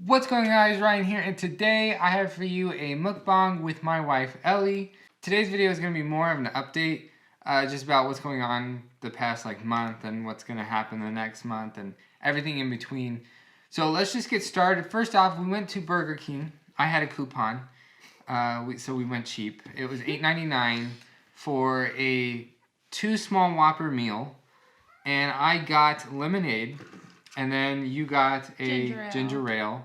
What's going on, guys? Ryan here, and today I have for you a mukbang with my wife Ellie. Today's video is going to be more of an update, just about what's going on the past month and what's going to happen the next month and everything in between. So let's just get started. First off, we went to Burger King. I had a coupon, so we went cheap. It was $8.99 for a 2 small Whopper meal, and I got lemonade. And then you got a ginger ale.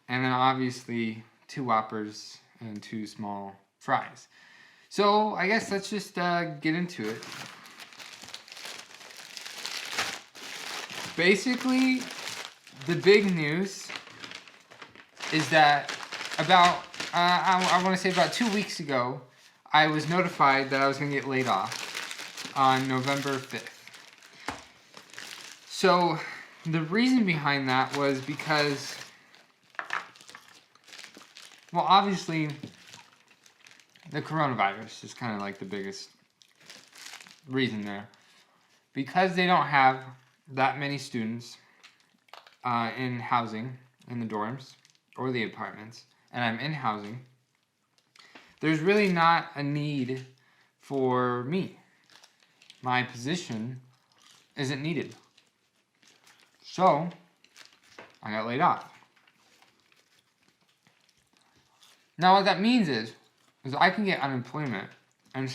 And then obviously 2 Whoppers and 2 small fries. So I guess let's just get into it. Basically, the big news is that about, I want to say about 2 weeks ago, I was notified that I was going to get laid off on November 5th. So the reason behind that was because, well, obviously, the coronavirus is kind of like the biggest reason there. Because they don't have that many students in housing, in the dorms, or the apartments, and I'm in housing, there's really not a need for me. My position isn't needed. So, I got laid off. Now what that means is I can get unemployment, and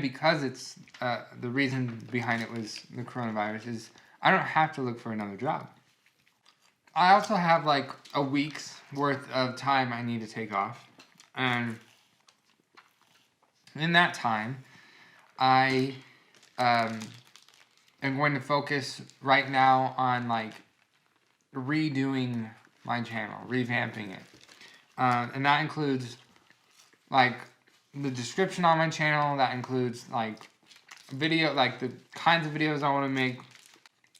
because it's, the reason behind it was the coronavirus, is I don't have to look for another job. I also have like a week's worth of time I need to take off, and in that time, I, I'm going to focus right now on redoing my channel, revamping it. And that includes the description on my channel, that includes video, the kinds of videos I want to make,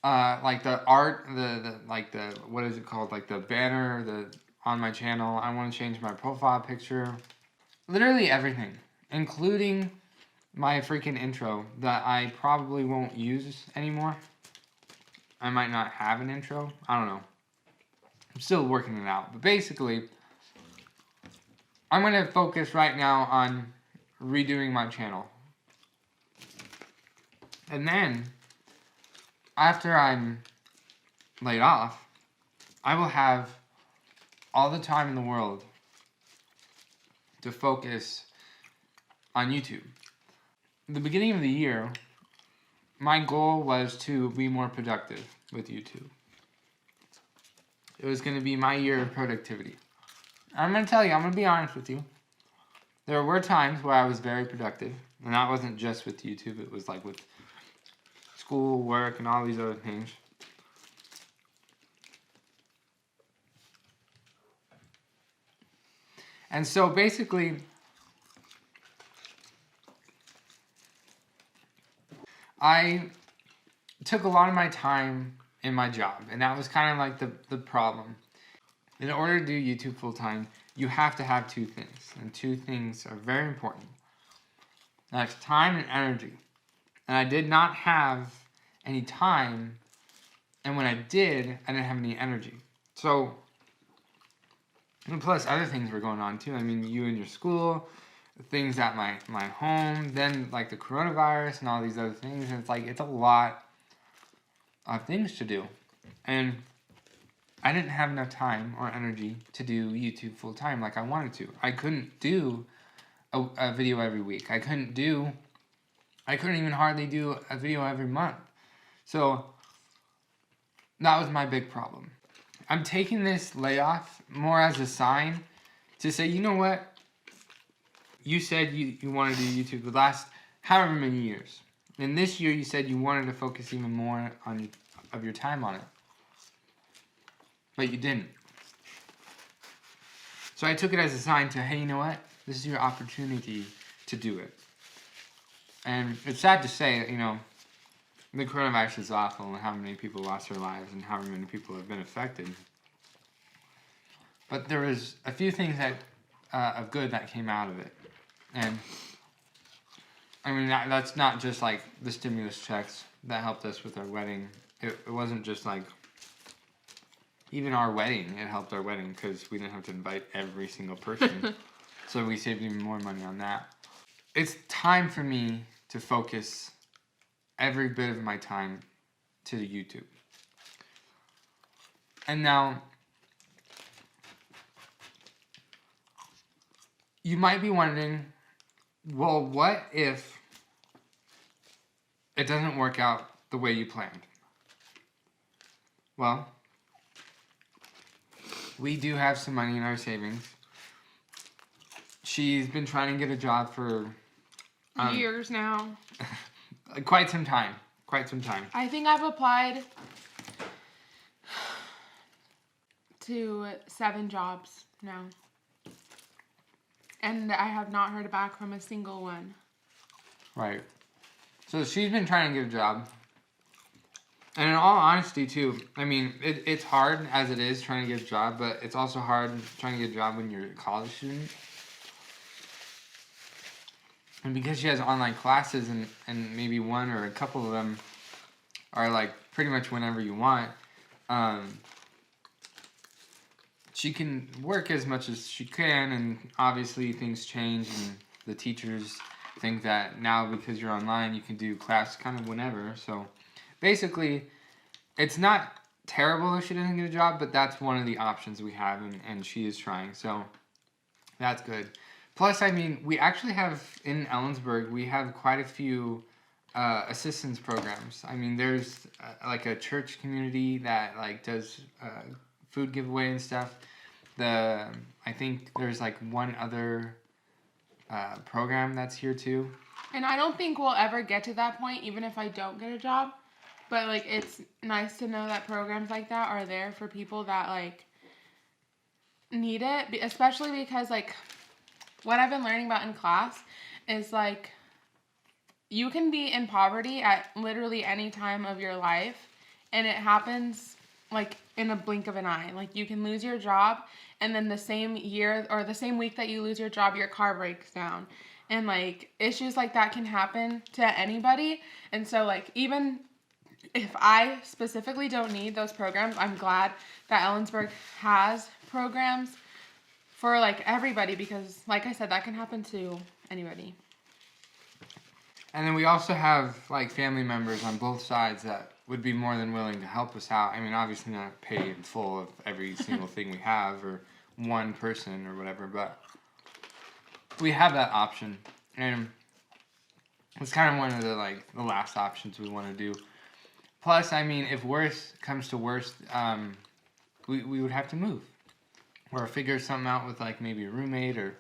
the art, the what is it called, the banner, on my channel. I want to change my profile picture, literally everything, including my freaking intro that I probably won't use anymore. I might not have an intro. I don't know. I'm still working it out. But basically, I'm going to focus right now on redoing my channel. And then, after I'm laid off, I will have all the time in the world to focus on YouTube. At the beginning of the year, my goal was to be more productive with YouTube. It was going to be my year of productivity. I'm going to tell you, I'm going to be honest with you. There were times where I was very productive, and that wasn't just with YouTube, it was with school, work, and all these other things. And so basically, I took a lot of my time in my job, and that was kind of the problem. In order to do YouTube full-time, you have to have 2 things, and 2 things are very important. That's time and energy. And I did not have any time, and when I did, I didn't have any energy. So, and plus other things were going on too. I mean, you and your school, things at my home, then the coronavirus and all these other things, and it's a lot of things to do. And I didn't have enough time or energy to do YouTube full time like I wanted to. I couldn't do a video every week. I couldn't even hardly do a video every month. So that was my big problem. I'm taking this layoff more as a sign to say, you know what? You said you wanted to do YouTube the last however many years. And this year you said you wanted to focus even more of your time on it. But you didn't. So I took it as a sign to, hey, you know what? This is your opportunity to do it. And it's sad to say, the coronavirus is awful and how many people lost their lives and how many people have been affected. But there was a few things that of good that came out of it. And I mean, that's not just the stimulus checks that helped us with our wedding. It wasn't just Even our wedding, it helped our wedding because we didn't have to invite every single person. So we saved even more money on that. It's time for me to focus every bit of my time to YouTube. And now, you might be wondering, well, what if it doesn't work out the way you planned? Well, we do have some money in our savings. She's been trying to get a job for years now. Quite some time. I think I've applied to 7 jobs now. And I have not heard back from a single one. Right. So she's been trying to get a job. And in all honesty, too, I mean, it's hard as it is trying to get a job, but it's also hard trying to get a job when you're a college student. And because she has online classes and maybe one or a couple of them are like pretty much whenever you want, she can work as much as she can, and obviously things change and the teachers think that now because you're online you can do class kind of whenever. So basically it's not terrible if she doesn't get a job, but that's one of the options we have, and she is trying, so that's good. Plus, I mean, we actually have, in Ellensburg, we have quite a few assistance programs. I mean, there's like a church community that like does food giveaway and stuff. I think there's like one other program that's here too. And I don't think we'll ever get to that point, even if I don't get a job. But like, it's nice to know that programs like that are there for people that like need it, especially because like what I've been learning about in class is like you can be in poverty at literally any time of your life, and it happens like in a blink of an eye. Like you can lose your job, and then the same year or the same week that you lose your job, your car breaks down. And like issues like that can happen to anybody. And so like even if I specifically don't need those programs, I'm glad that Ellensburg has programs for like everybody, because like I said, that can happen to anybody. And then we also have like family members on both sides that would be more than willing to help us out. I mean, obviously not pay in full of every single thing we have, or one person or whatever, but we have that option. And it's kind of one of the like the last options we want to do. Plus, I mean, if worse comes to worst, we would have to move. Or figure something out with like maybe a roommate, or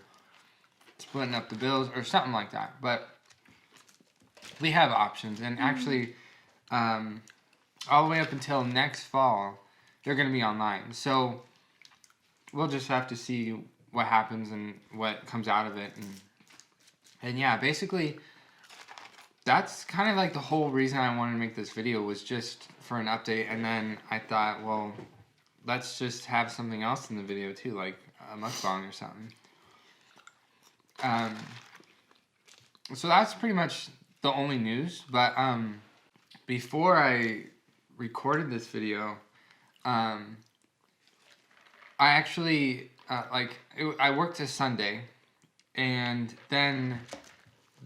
splitting up the bills or something like that. But we have options, and actually all the way up until next fall they're going to be online, so we'll just have to see what happens and what comes out of it. And yeah, basically that's kind of like the whole reason I wanted to make this video, was just for an update. And then I thought, well, let's just have something else in the video too, like a mukbang or something. So that's pretty much the only news. But before I recorded this video, I actually I worked a Sunday, and then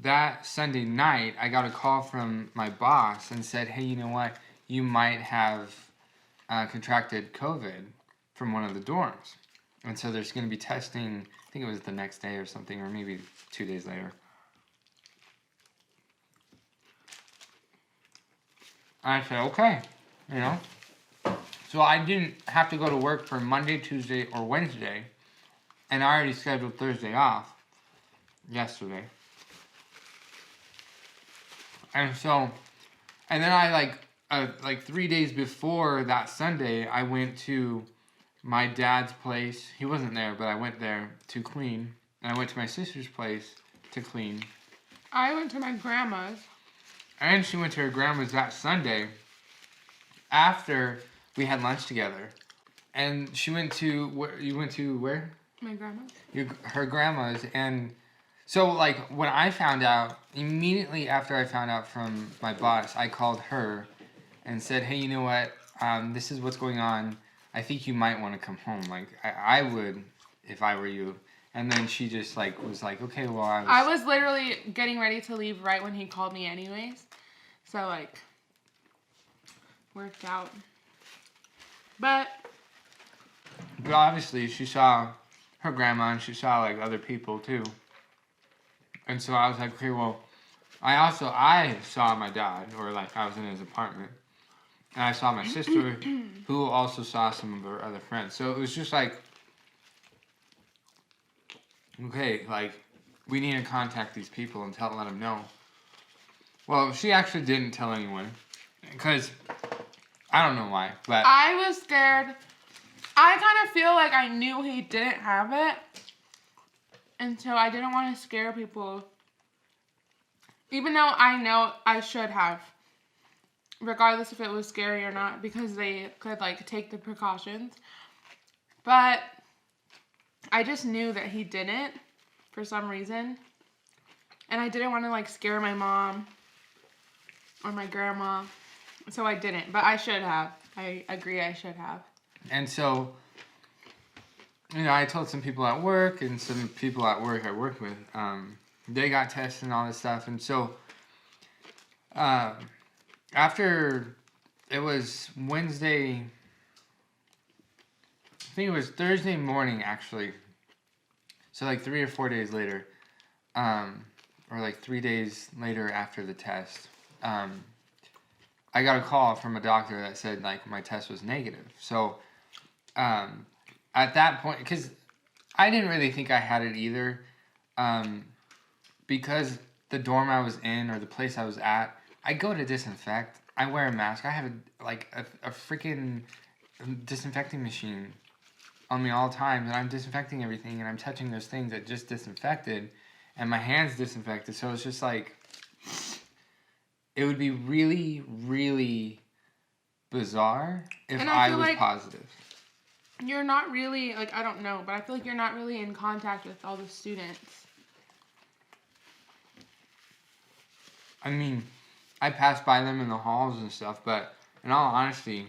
that Sunday night I got a call from my boss and said, hey, you know what, you might have contracted COVID from one of the dorms. And so there's going to be testing, I think it was the next day or something, or maybe 2 days later. I said, okay, you know. So I didn't have to go to work for Monday, Tuesday, or Wednesday, and I already scheduled Thursday off yesterday. And so, and then I like 3 days before that Sunday, I went to my dad's place. He wasn't there, but I went there to clean. And I went to my sister's place to clean. I went to my grandma's. And she went to her grandma's that Sunday after we had lunch together. And she went to, you went to where? My grandma's. Her grandma's. And so, like, when I found out, immediately after I found out from my boss, I called her and said, hey, you know what, this is what's going on. I think you might want to come home. Like, I would if I were you. And then she just, like, was like, okay, well, I was literally getting ready to leave right when he called me anyways. So, like, worked out. But obviously, she saw her grandma and she saw, like, other people, too. And so I was like, okay, well, I saw my dad, or, like, I was in his apartment. And I saw my sister, who also saw some of her other friends. So it was just like, okay, like, we need to contact these people and let them know. Well, she actually didn't tell anyone. Because, I don't know why, but... I was scared. I kind of feel like I knew he didn't have it. And so I didn't want to scare people. Even though I know I should have. Regardless if it was scary or not. Because they could, like, take the precautions. But I just knew that he didn't. For some reason. And I didn't want to, like, scare my mom. Or my grandma. So I didn't. But I should have. I agree I should have. And so, you know, I told some people at work and some people at work I work with, they got tested and all this stuff. And so, after it was Wednesday, I think it was Thursday morning, actually. So, like, 3 or 4 days later, or like 3 days later after the test, I got a call from a doctor that said, like, my test was negative. So, at that point, because I didn't really think I had it either, because the dorm I was in or the place I was at, I go to disinfect. I wear a mask. I have a freaking disinfecting machine on me all the time, and I'm disinfecting everything, and I'm touching those things that just disinfected, and my hands disinfected. So it's just like, it would be really, really bizarre if I was like positive. You're not really, like, I don't know, but I feel like you're not really in contact with all the students. I mean, I pass by them in the halls and stuff, but in all honesty...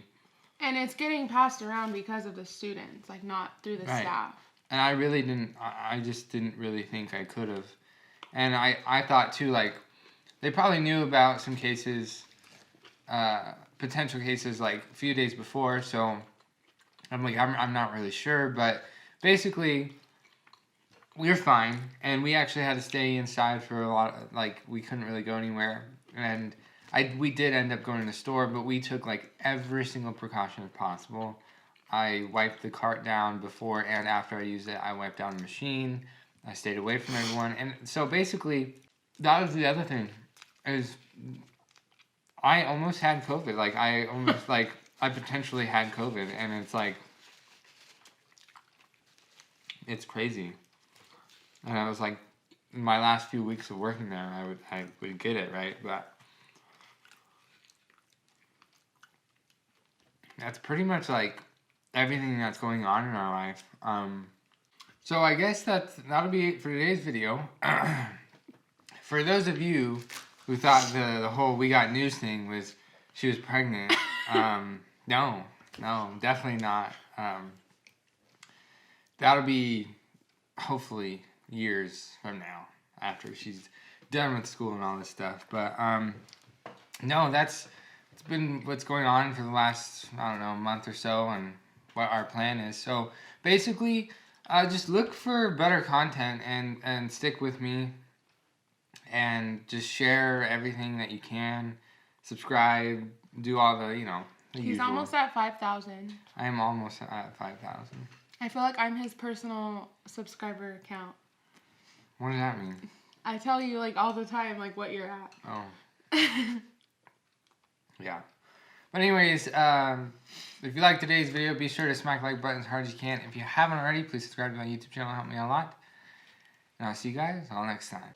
And it's getting passed around because of the students, like, not through the staff. And I just didn't really think I could have. And I thought, too, like, they probably knew about some cases, potential cases, like, a few days before, so I'm like, I'm not really sure, but basically, we were fine, and we actually had to stay inside for a lot of, like, we couldn't really go anywhere, and we did end up going to the store, but we took, like, every single precaution possible. I wiped the cart down before and after I used it. I wiped down the machine. I stayed away from everyone. And so basically, that was the other thing, is I almost had COVID. Like, I almost, like, I potentially had COVID. And it's like, it's crazy. And I was like, in my last few weeks of working there, I would get it, right? But that's pretty much, like, everything that's going on in our life. So I guess that'll be it for today's video. For those of you who thought the whole We Got News thing was she was pregnant, no, definitely not. That'll be hopefully years from now after she's done with school and all this stuff. But no, it's been what's going on for the last, I don't know, month or so, and what our plan is. So basically, just look for better content and stick with me, and just share everything that you can. Subscribe, do all the, the He's usual. almost at 5,000. I am almost at 5,000. I feel like I'm his personal subscriber account. What does that mean? I tell you, like, all the time, like, what you're at. Oh. Yeah. But anyways, if you liked today's video, be sure to smack the like button as hard as you can. If you haven't already, please subscribe to my YouTube channel. It'll help me out a lot. And I'll see you guys all next time.